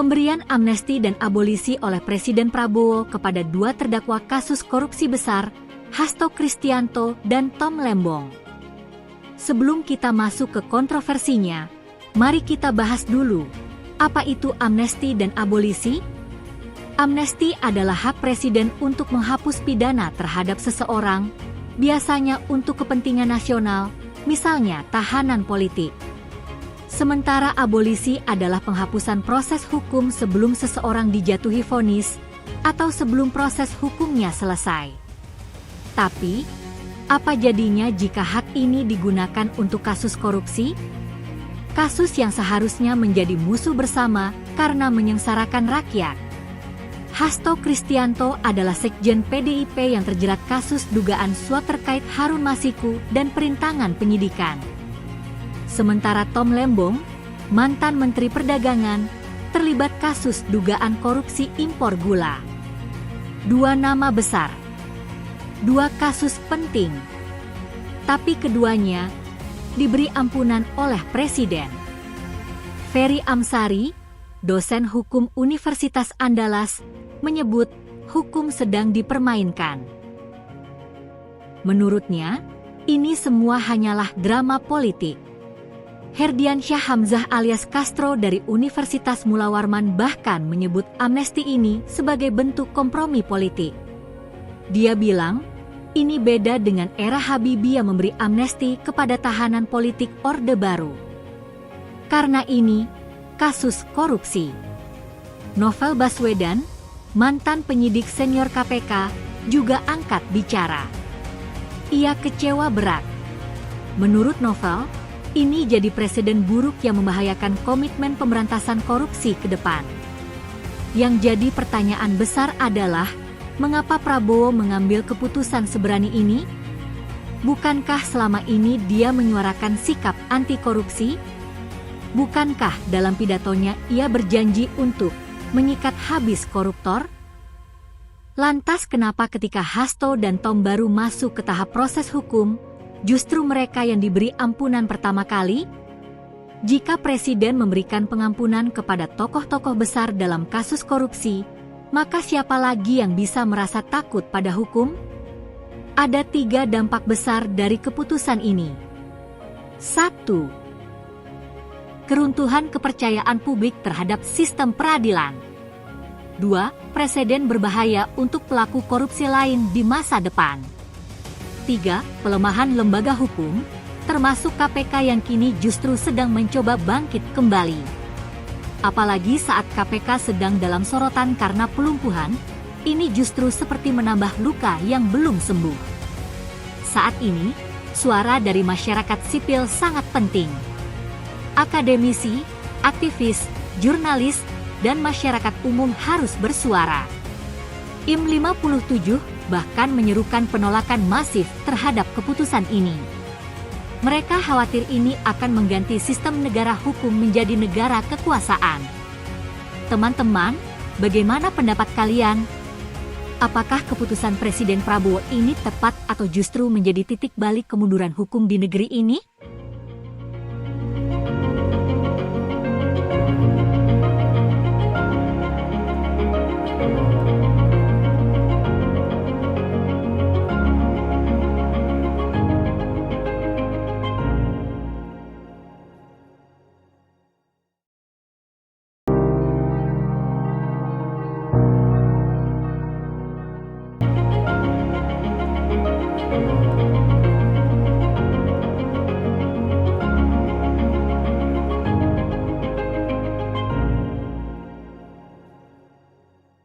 Pemberian amnesti dan abolisi oleh Presiden Prabowo kepada dua terdakwa kasus korupsi besar, Hasto Kristianto dan Tom Lembong. Sebelum kita masuk ke kontroversinya, mari kita bahas dulu, apa itu amnesti dan abolisi? Amnesti adalah hak Presiden untuk menghapus pidana terhadap seseorang, biasanya untuk kepentingan nasional, misalnya tahanan politik. Sementara abolisi adalah penghapusan proses hukum sebelum seseorang dijatuhi vonis, atau sebelum proses hukumnya selesai. Tapi, apa jadinya jika hak ini digunakan untuk kasus korupsi? Kasus yang seharusnya menjadi musuh bersama karena menyengsarakan rakyat. Hasto Kristianto adalah sekjen PDIP yang terjerat kasus dugaan suap terkait Harun Masiku dan perintangan penyidikan. Sementara Tom Lembong, mantan Menteri Perdagangan, terlibat kasus dugaan korupsi impor gula. Dua nama besar, dua kasus penting, tapi keduanya diberi ampunan oleh Presiden. Ferry Amsari, dosen hukum Universitas Andalas, menyebut hukum sedang dipermainkan. Menurutnya, ini semua hanyalah drama politik. Herdiansyah Hamzah alias Castro dari Universitas Mula Warman bahkan menyebut amnesti ini sebagai bentuk kompromi politik. Dia bilang, ini beda dengan era Habibie yang memberi amnesti kepada tahanan politik Orde Baru. Karena ini, kasus korupsi. Novel Baswedan, mantan penyidik senior KPK, juga angkat bicara. Ia kecewa berat. Menurut Novel, ini jadi presiden buruk yang membahayakan komitmen pemberantasan korupsi ke depan. Yang jadi pertanyaan besar adalah, mengapa Prabowo mengambil keputusan seberani ini? Bukankah selama ini dia menyuarakan sikap anti korupsi? Bukankah dalam pidatonya ia berjanji untuk menyikat habis koruptor? Lantas kenapa ketika Hasto dan Tom baru masuk ke tahap proses hukum, justru mereka yang diberi ampunan pertama kali? Jika Presiden memberikan pengampunan kepada tokoh-tokoh besar dalam kasus korupsi, maka siapa lagi yang bisa merasa takut pada hukum? Ada 3 dampak besar dari keputusan ini. 1. Keruntuhan kepercayaan publik terhadap sistem peradilan. 2. Preseden berbahaya untuk pelaku korupsi lain di masa depan. 3. Pelemahan lembaga hukum, termasuk KPK yang kini justru sedang mencoba bangkit kembali. Apalagi saat KPK sedang dalam sorotan karena pelumpuhan, ini justru seperti menambah luka yang belum sembuh. Saat ini, suara dari masyarakat sipil sangat penting. Akademisi, aktivis, jurnalis, dan masyarakat umum harus bersuara. IM 57 bahkan menyerukan penolakan masif terhadap keputusan ini. Mereka khawatir ini akan mengganti sistem negara hukum menjadi negara kekuasaan. Teman-teman, bagaimana pendapat kalian? Apakah keputusan Presiden Prabowo ini tepat atau justru menjadi titik balik kemunduran hukum di negeri ini?